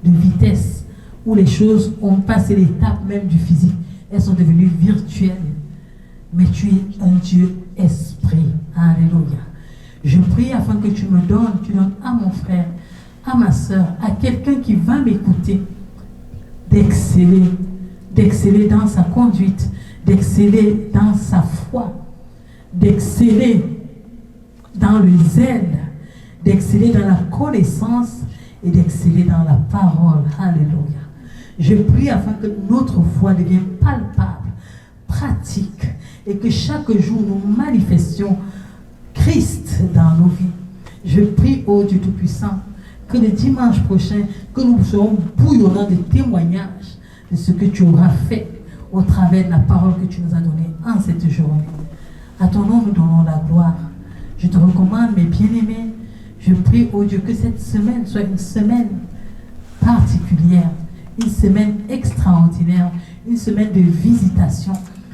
de vitesse où les choses ont passé l'étape même du physique. Elles sont devenues virtuelles. Mais tu es un Dieu esprit. Alléluia. Je prie afin que tu donnes à mon frère, à ma soeur, à quelqu'un qui va m'écouter, d'exceller dans sa conduite, d'exceller dans sa foi, d'exceller dans le zèle, d'exceller dans la connaissance et d'exceller dans la parole. Alléluia. Je prie afin que notre foi devienne palpable, pratique, et que chaque jour nous manifestions Christ dans nos vies. Je prie, ô Dieu Tout-Puissant, que le dimanche prochain, que nous serons bouillonnants de témoignages de ce que tu auras fait au travers de la parole que tu nous as donnée en cette journée. À ton nom, nous donnons la gloire. Je te recommande, mes bien-aimés, je prie, ô Dieu, que cette semaine soit une semaine particulière, une semaine extraordinaire, une semaine de visitation,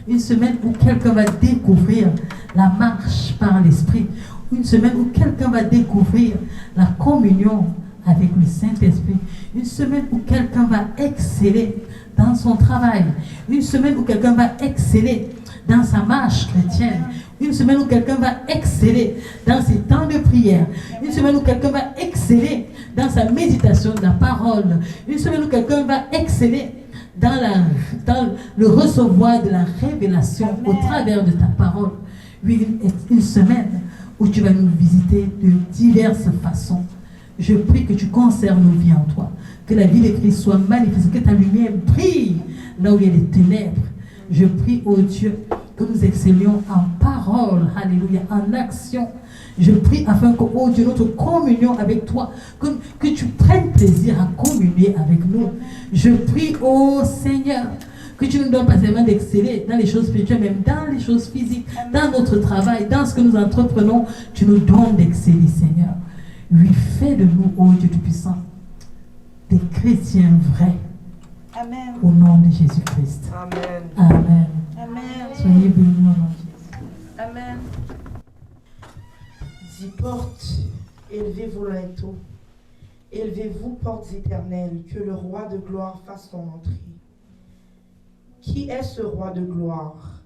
une semaine où quelqu'un va découvrir la marche par l'Esprit, une semaine où quelqu'un va découvrir la communion avec le Saint-Esprit, une semaine où quelqu'un va exceller dans son travail, une semaine où quelqu'un va exceller dans sa marche chrétienne, une semaine où quelqu'un va exceller dans ses temps de prière, une semaine où quelqu'un va exceller dans sa méditation de la parole, une semaine où quelqu'un va exceller dans le recevoir de la révélation. Amen. Au travers de ta parole. Oui, une semaine où tu vas nous visiter de diverses façons, Je prie que tu conserves nos vies en toi. Que la vie de Christ soit manifestée, que ta lumière brille là où il y a des ténèbres. Je prie, oh Dieu, que nous excellions en parole, alléluia, en action. Je prie afin que, oh Dieu, notre communion avec toi, que tu prennes plaisir à communier avec nous. Je prie, oh Seigneur, que tu nous donnes pas seulement d'exceller dans les choses spirituelles, même dans les choses physiques, dans notre travail, dans ce que nous entreprenons. Tu nous donnes d'exceller, Seigneur. Lui fais de nous, oh Dieu Tout-Puissant, des chrétiens vrais. Amen. Au nom de Jésus-Christ. Amen. Amen. Amen. Soyez bénis au nom de Jésus. Amen. Dis portes, élevez vos linteaux. Élevez-vous, portes éternelles, que le roi de gloire fasse son entrée. Qui est ce roi de gloire?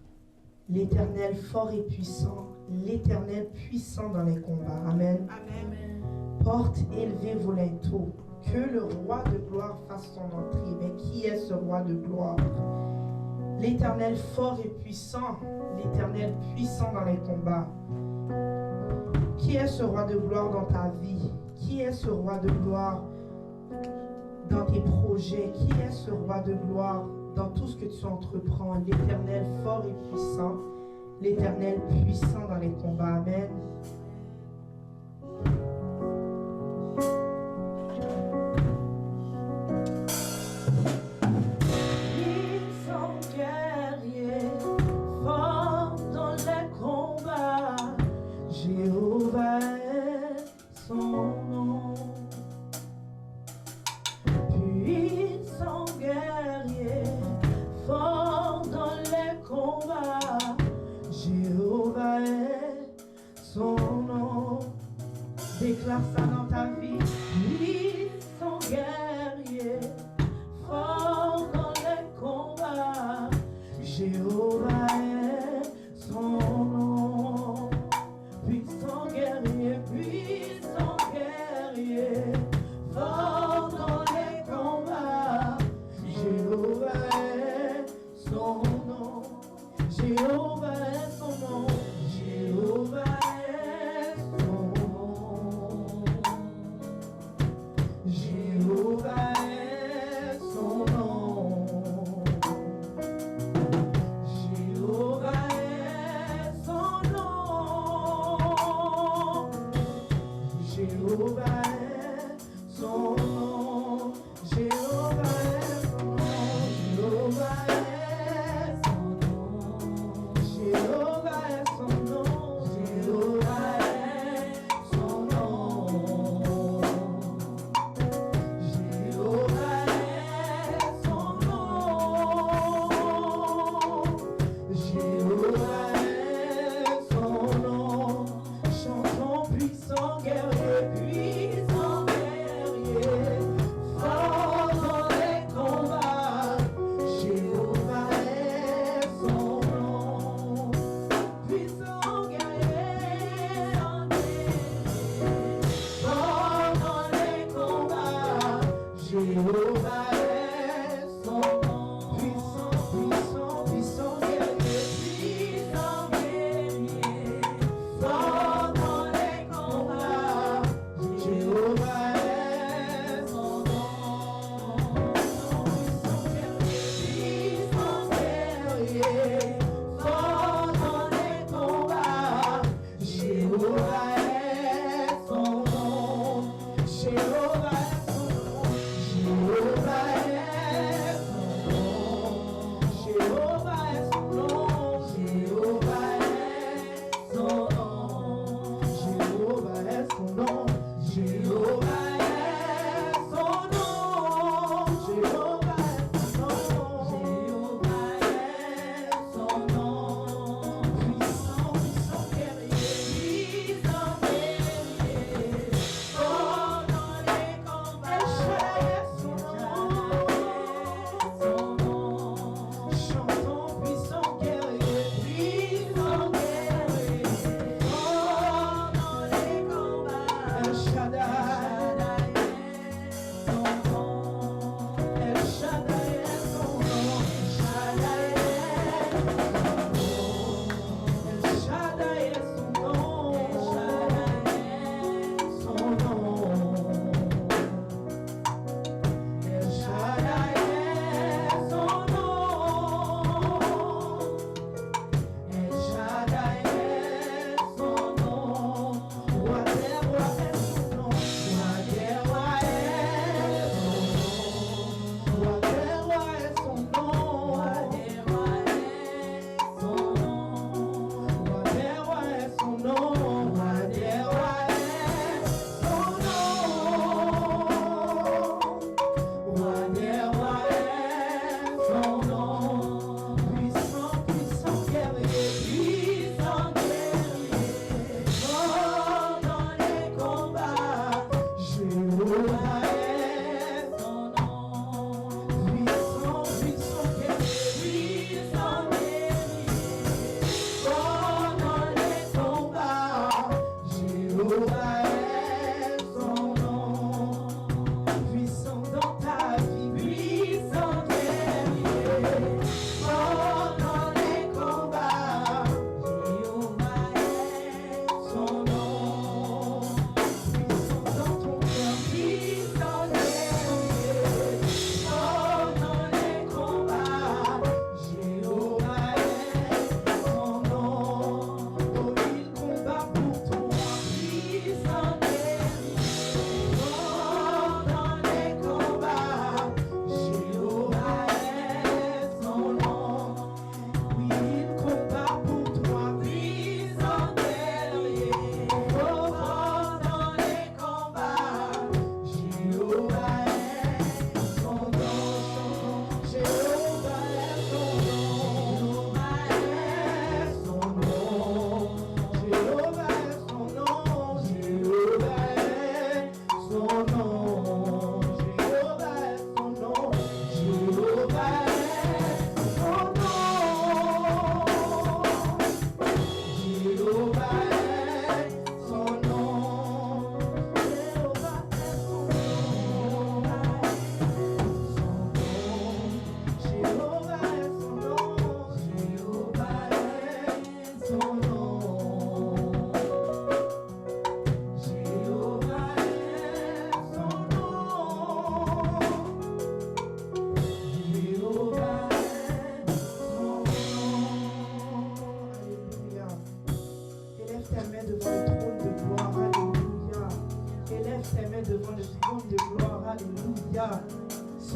L'Éternel fort et puissant, l'Éternel puissant dans les combats. Amen. Amen. Portes, élevez vos linteaux, que le roi de gloire fasse son entrée. Mais qui est ce roi de gloire? L'Éternel fort et puissant, l'Éternel puissant dans les combats. Qui est ce roi de gloire dans ta vie? Qui est ce roi de gloire dans tes projets? Qui est ce roi de gloire dans tout ce que tu entreprends? L'Éternel fort et puissant, l'Éternel puissant dans les combats. Amen. Ils sont guerriers, forts dans les combats. Jéhovah est son nom. Puissant guerrier, fort dans les combats. Jéhovah est son nom. Déclare ça dans ta vie. Puissant guerrier, fort dans les combats. Jéhovah est son nom. Puissant guerrier, fort dans les combats. Jéhovah est son nom. Jéhovah est son nom. Jéhovah est son nom. Jéhovah est son nom. Jéhovah est son nom. Jéhovah est son nom. Jéhovah est son nom. Jéhovah est son nom. Jéhovah est son nom. Jéhovah est son nom. Jéhovah est son nom. Chantons puissant guerrier, fort dans les combats. Jéhovah est son nom. Puissant guerrier, fort dans les combats. Jéhovah est son nom. Puissant guerrier, fort dans les combats. Jéhovah est son nom. Puissant guerrier, fort dans les combats. Jéhovah est son nom. Jéhovah est son nom. Jéhovah est son nom.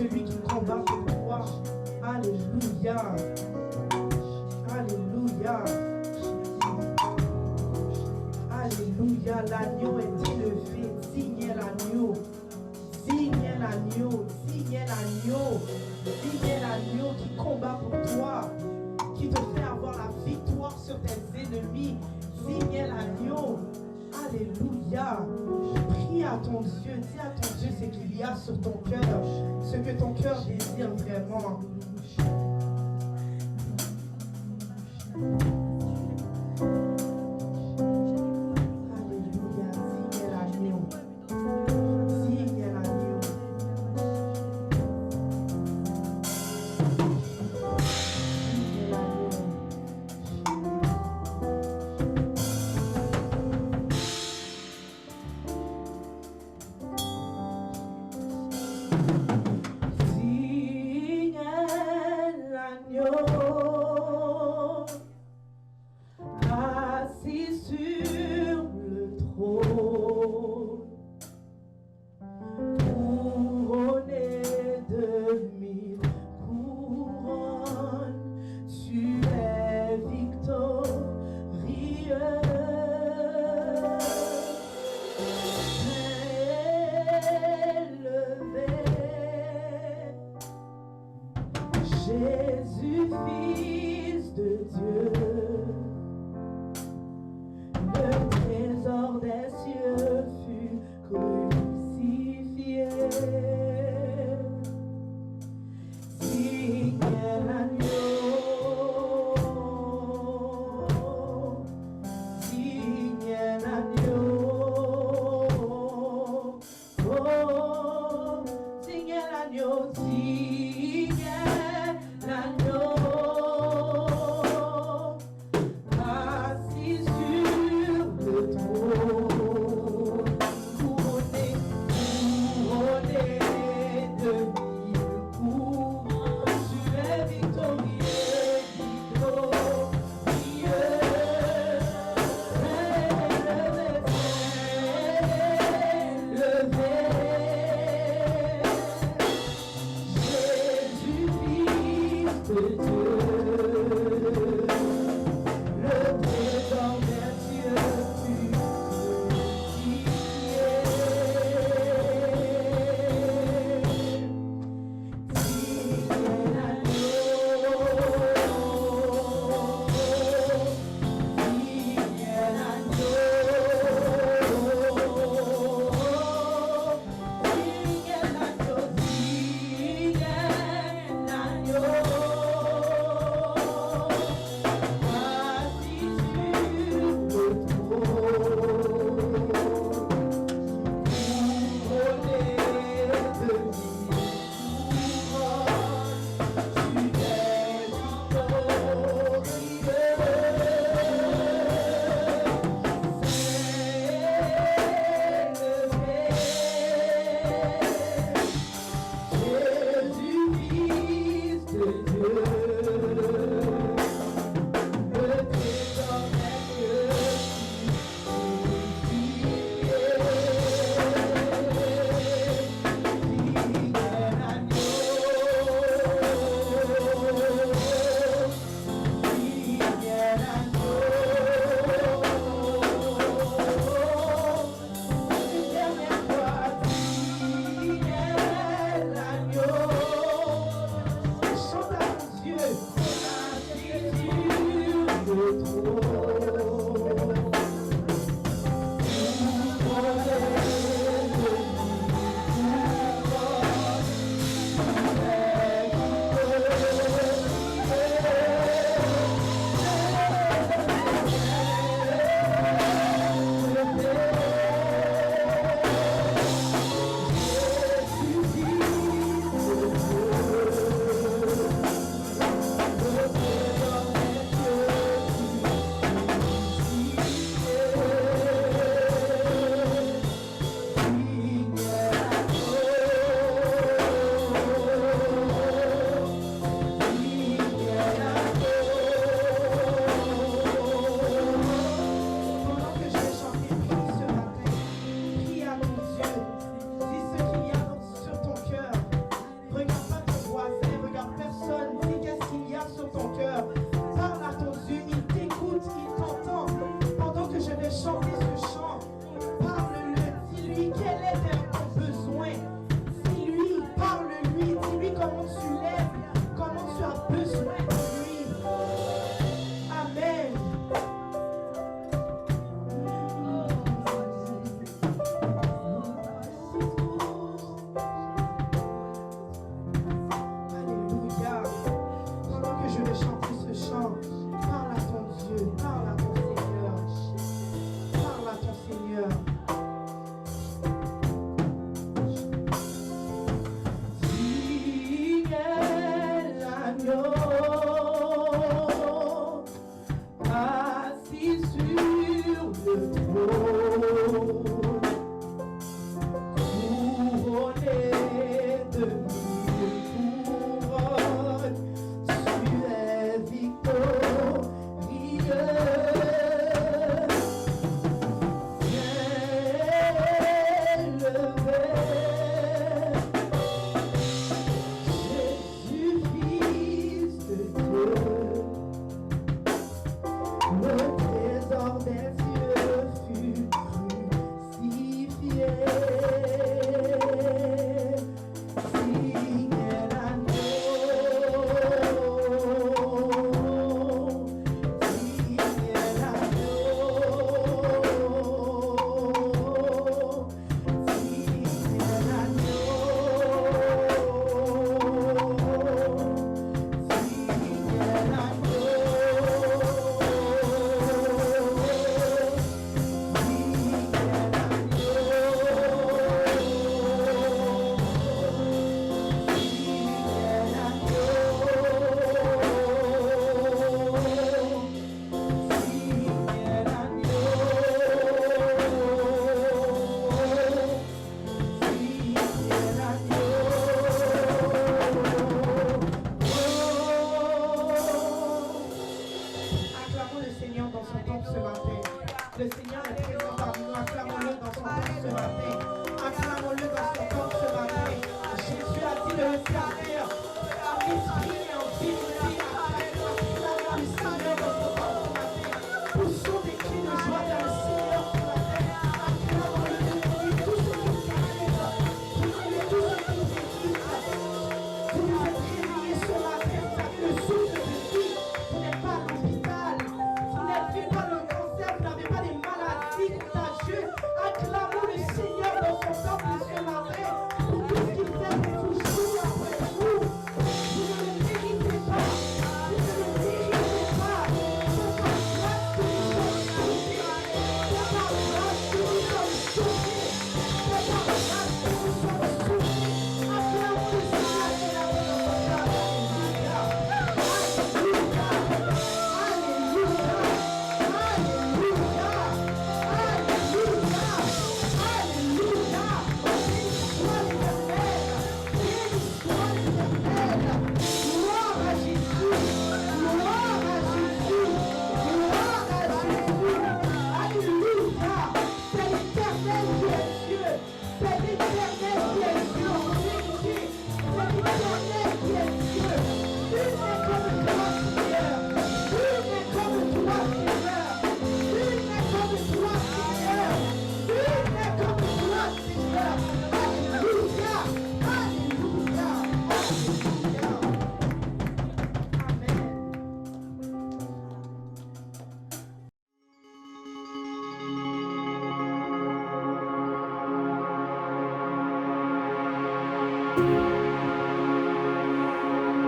celui qui combat pour toi. Alléluia. Alléluia. Alléluia. L'agneau est élevé. Signez l'agneau. Signez l'agneau. Signez l'agneau. Signez l'agneau qui combat pour toi, qui te fait avoir la victoire sur tes ennemis. Signez l'agneau. Alléluia. Prie à ton Dieu. Dis à ton Dieu ce qu'il y a sur ton cœur, ce que ton cœur désire vraiment. Alléluia. Signez l'agneau. Signez l'agneau. Signez l'agneau. Assis sur le trône, couronné de 1000 couronnes, tu es victorieux. Élevé, Jésus, Fils de Dieu, le trésor des cieux fut crucifié. Signez l'agneau, signez l'agneau, oh, signez l'agneau, signez l'agneau. Assis sur le trône, couronné, couronné de 1000 coups, tu es victorieux, victorieux. Élevé, Jésus, Fils de Dieu.